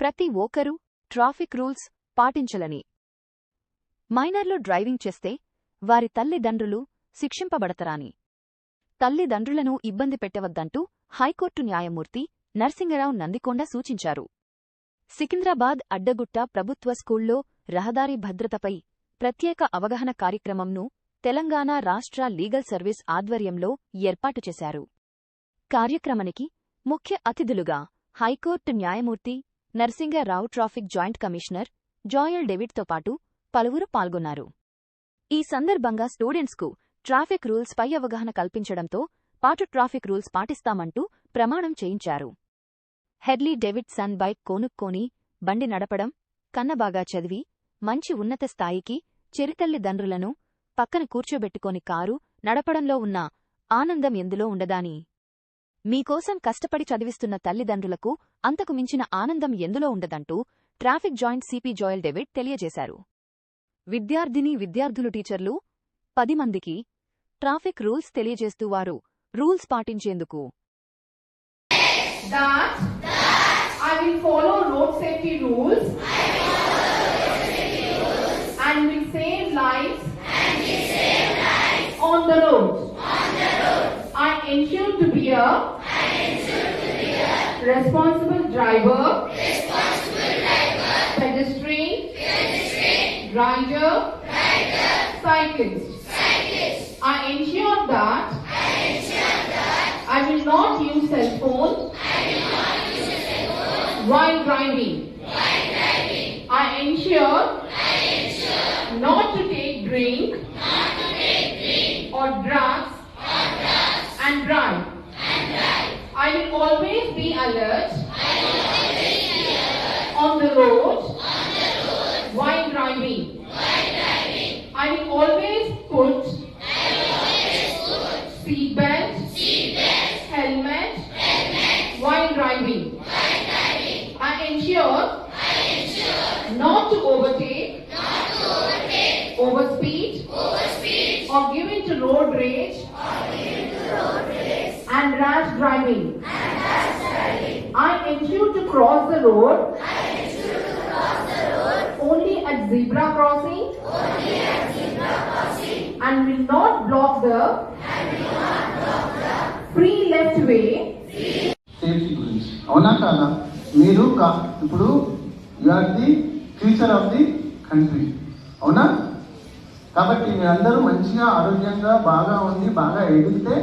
ప్రతి ఒక్కరూ traffic rules పాటించాలని. మైనర్లు డ్రైవింగ్ చేస్తే వారి తల్లిదండ్రులు శిక్షింపబడతారని. తల్లిదండ్రులను ఇబ్బంది పెట్టవద్దంటూ హైకోర్టు న్యాయమూర్తి నర్సింగరావు నందికొండ సూచించారు. సికింద్రాబాద్ అడ్డగుట్ట ప్రభుత్వ స్కూల్లో రహదారి భద్రతపై ప్రత్యేక అవగాహన కార్యక్రమంను తెలంగాణ రాష్ట్ర లీగల్ సర్వీస్ ఆధ్వర్యంలో ఏర్పాటు చేశారు. కార్యక్రమానికి ముఖ్య అతిథులుగా హైకోర్టు న్యాయమూర్తి Narsinga Rao, traffic joint commissioner Joel డేవిడ్తో పాటు పలువురు పాల్గొన్నారు. ఈ సందర్భంగా స్టూడెంట్స్కు ట్రాఫిక్ రూల్స్ పై అవగాహన కల్పించడంతో పాటు ట్రాఫిక్ రూల్స్ పాటిస్తామంటూ ప్రమాణం చేయించారు. హెర్లీ డేవిడ్సన్ బైక్ కొనుక్కొని బండి నడపడం కన్నబాగా చదివి మంచి ఉన్నత స్థాయికి చిరుతల్లిదండ్రులను పక్కన కూర్చోబెట్టుకొని కారు నడపడంలో ఉన్న ఆనందం ఎందులో ఉండదాని. మీకోసం కష్టపడి చదివిస్తున్న తల్లిదండ్రులకు అంతకు మించిన ఆనందం ఎందులో ఉండదంటూ traffic joint CP Joel David తెలియజేశారు. విద్యార్థులు టీచర్లు 10 మందికి ట్రాఫిక్ రూల్స్ తెలియజేస్తూ వారు రూల్స్ పాటించేందుకు I will follow road safety rules and will save lives on the road. I ensure to be a responsible driver, pedestrian, rider, cyclist. I ensure that I will not use cell phone while driving. I ensure not to take drink or drugs and drive. I will always be alert on the road while driving. I will always put seat belt, helmet while driving. I ensure not to overtake, overspeed, or give in to road rage and rash driving. I ensure to cross the road only at zebra crossing and will not block the free left way. Safety గురించి అవునా కాదా? మీరు ఇప్పుడు you are the future of the country, అవునా? కాబట్టి మీరందరూ మంచిగా ఆరోగ్యంగా బాగా ఉండి బాగా ఎదిగితే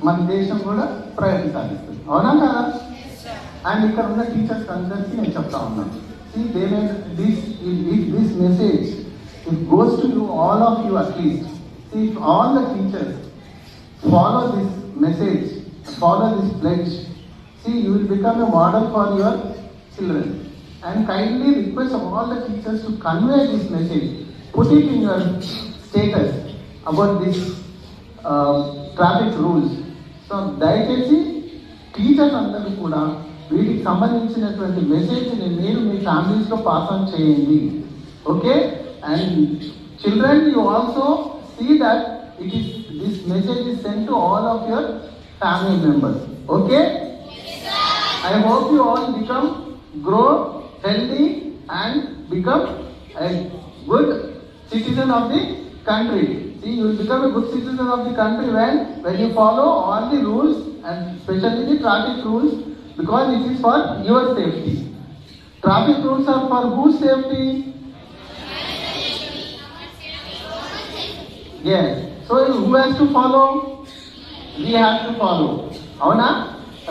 మన దేశం కూడా ప్రగతి సాధిస్తుంది, అవునా కాదా? అండ్ ఇక్కడ ఉన్న టీచర్స్ అందరికీ నేను చెప్తా ఉన్నాను, this message it goes to you, all of you at least. If all the teachers follow this message, follow this pledge, see, you will become a model for your children. And kindly request all the teachers to convey this message, put it in your status about this traffic rules. So దయచేసి teachers అందరూ కూడా వీటికి సంబంధించినటువంటి మెసేజ్ని మీరు మీ ఫ్యామిలీస్లో pass on చేయండి, okay? And children, you also see that this message is sent to all of your family members, okay? I hope you all grow healthy and become a good citizen of the country. See, you will become a good citizen of the country when you follow all the rules, and especially the traffic rules, because it is for your safety. Traffic rules are for whose safety? Yes. So who has to follow? We have to follow. అవునా?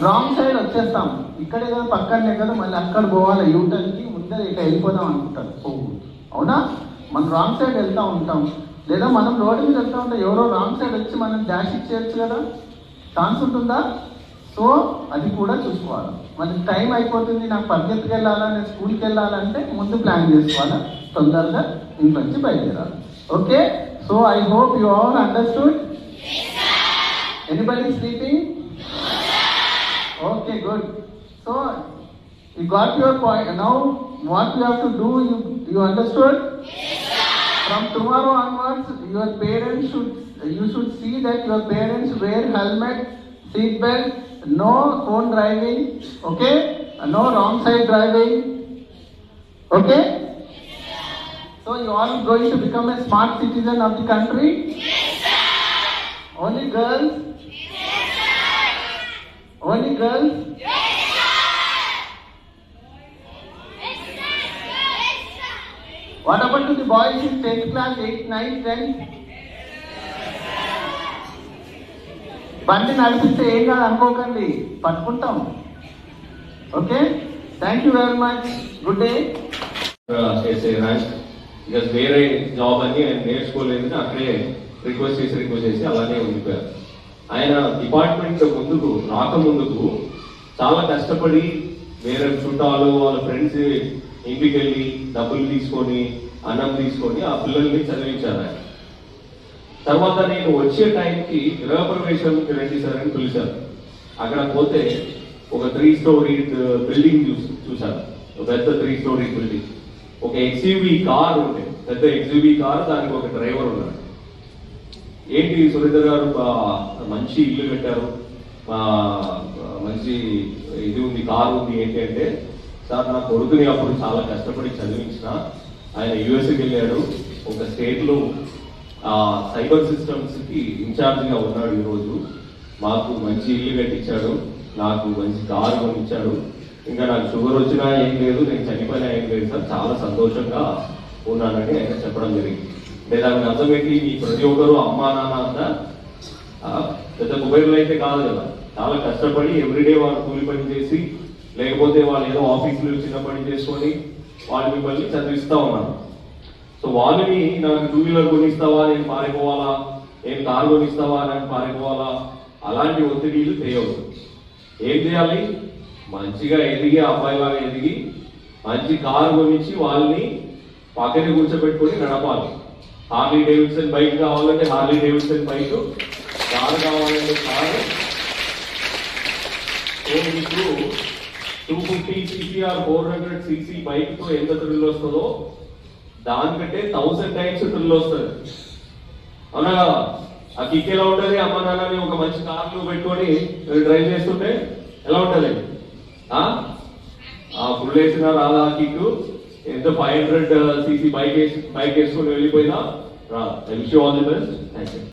Wrong side వచ్చేస్తాం, ఇక్కడే కదా పక్కనే కదా, మళ్ళీ అక్కడ పోవాలి యూటర్న్కి, ముందర ఇక వెళ్ళిపోదాం అనుకుంటారు, పోవు, అవునా? మనం రాంగ్ సైడ్ వెళ్తూ ఉంటాం, లేదా మనం రోడ్డు మీద వెళ్తూ ఉంటాం, ఎవరో రాంగ్ సైడ్ వచ్చి మనం డాష్ ఇచ్చేయచ్చు కదా, ఛాన్స్ ఉంటుందా? సో అది కూడా చూసుకోవాలి. మనకి టైం అయిపోతుంది, నాకు పరిగెత్తుకు వెళ్ళాలా, నేను స్కూల్కి వెళ్ళాలంటే ముందు ప్లాన్ చేసుకోవాలా, తొందరగా ఇంటి నుంచి బయలుదేరాలి, okay? So I hope you all understood. Anybody sleeping? Okay, good. So you got your point. Now what you have to do, you understood? From tomorrow onwards, your parents should see that your parents wear helmet, seat belt, no phone driving, okay? No wrong side driving. Okay? So you all going to become a smart citizen of the country? Yes, sir. Only girls? Yes, sir. Only girls? Yes, sir. Yes, sir. What about to the boys in 10th class, 8th, 9th, 10th? బండి నడిపిస్తే ఏం కాదు అనుకోకండి, పట్టుకుంటాం. Okay, thank you very much. Good day. చేసే rank ఇక వేరే job అని ఆయన నేర్చుకోలేదు, అక్కడే రిక్వెస్ట్ చేసి అలానే ఉండిపోయారు. ఆయన డిపార్ట్మెంట్ ముందుకు రాకముందుకు చాలా కష్టపడి వేరే చుట్టాలు వాళ్ళ ఫ్రెండ్స్ ఇంటికి వెళ్ళి డబ్బులు తీసుకొని అన్నం తీసుకొని ఆ పిల్లల్ని చదివించారు ఆయన. తర్వాత నేను వచ్చే టైంకి గృహప్రవేశం రండి సార్ అని పిలిచారు. అక్కడ పోతే ఒక 3 story బిల్డింగ్ చూశాను, ఒక పెద్ద 3 story బిల్డింగ్. ఒక ఎక్స్యూవీ కార్ ఉంటే, పెద్ద ఎక్స్యూవీ కార్, దానికి ఒక డ్రైవర్ ఉన్నాడు. ఏంటి సురేందర్ గారు మంచి ఇల్లు కట్టారు, మంచి ఇది ఉంది, కారు ఉంది, ఏంటి అంటే, సార్ నా కొడుకుని అప్పుడు చాలా కష్టపడి చదివించిన, ఆయన యుఎస్కి వెళ్ళాడు, ఒక స్టేట్ లో సైబర్ సిస్టమ్స్ కి ఇన్ఛార్జ్ గా ఉన్నాడు, ఈరోజు మాకు మంచి ఇల్లు కట్టించాడు, నాకు మంచి కారు కొనిచ్చాడు, ఇంకా నాకు షుగర్ వచ్చినా ఏం లేదు, నేను చనిపోయినా ఏం లేదు సార్, చాలా సంతోషంగా ఉన్నానని ఆయన చెప్పడం జరిగింది. లేదా దానికి అర్థం ఏంటి, మీ ప్రతి ఒక్కరు అమ్మా నాన్న అంతా పెద్ద కుబేరులు అయితే కాదు కదా, చాలా కష్టపడి ఎవ్రీడే వాళ్ళు కూలి పని చేసి, లేకపోతే వాళ్ళు ఏదో ఆఫీసులో చిన్న పని చేసుకొని వాళ్ళు మిమ్మల్ని చదివిస్తా ఉన్నారు. సో వాళ్ళని నాకు 2 wheeler కొనిస్తావా, నేను పారిపోవాలా, నేను కారు కొనిస్తావా, నాకు పారిపోవాలా, అలాంటి ఒత్తిడిలు చేయవద్దు. ఏం చేయాలి, మంచిగా ఎదిగి, అబ్బాయిలాగా ఎదిగి మంచి కారు కొనిచ్చి వాళ్ళని పక్కన కూర్చోబెట్టుకొని నడపాలి. హార్లీ డేవిడ్సన్ బైక్ కావాలంటే హార్లీ డేవిడ్సన్ బైక్, కారు కావాలంటే కారు. ఇప్పుడు 250cc ఆర్ 400cc బైక్ తో ఎంత థ్రిల్ వస్తుందో దానికంటే 1000 times థ్రిల్ వస్తుంది. అవునా కదా? ఆ కిక్ ఎలా ఉంటుంది, అమ్మ నాన్నని ఒక మంచి కార్లు పెట్టుకొని డ్రైవ్ చేస్తుంటే ఎలా ఉంటుంది? ఫుల్ వేసిన రాదా కిక్, ఎంత 500cc బైక్ వేసుకొని వెళ్ళిపోయినా రా. I wish you all the best. Thank you.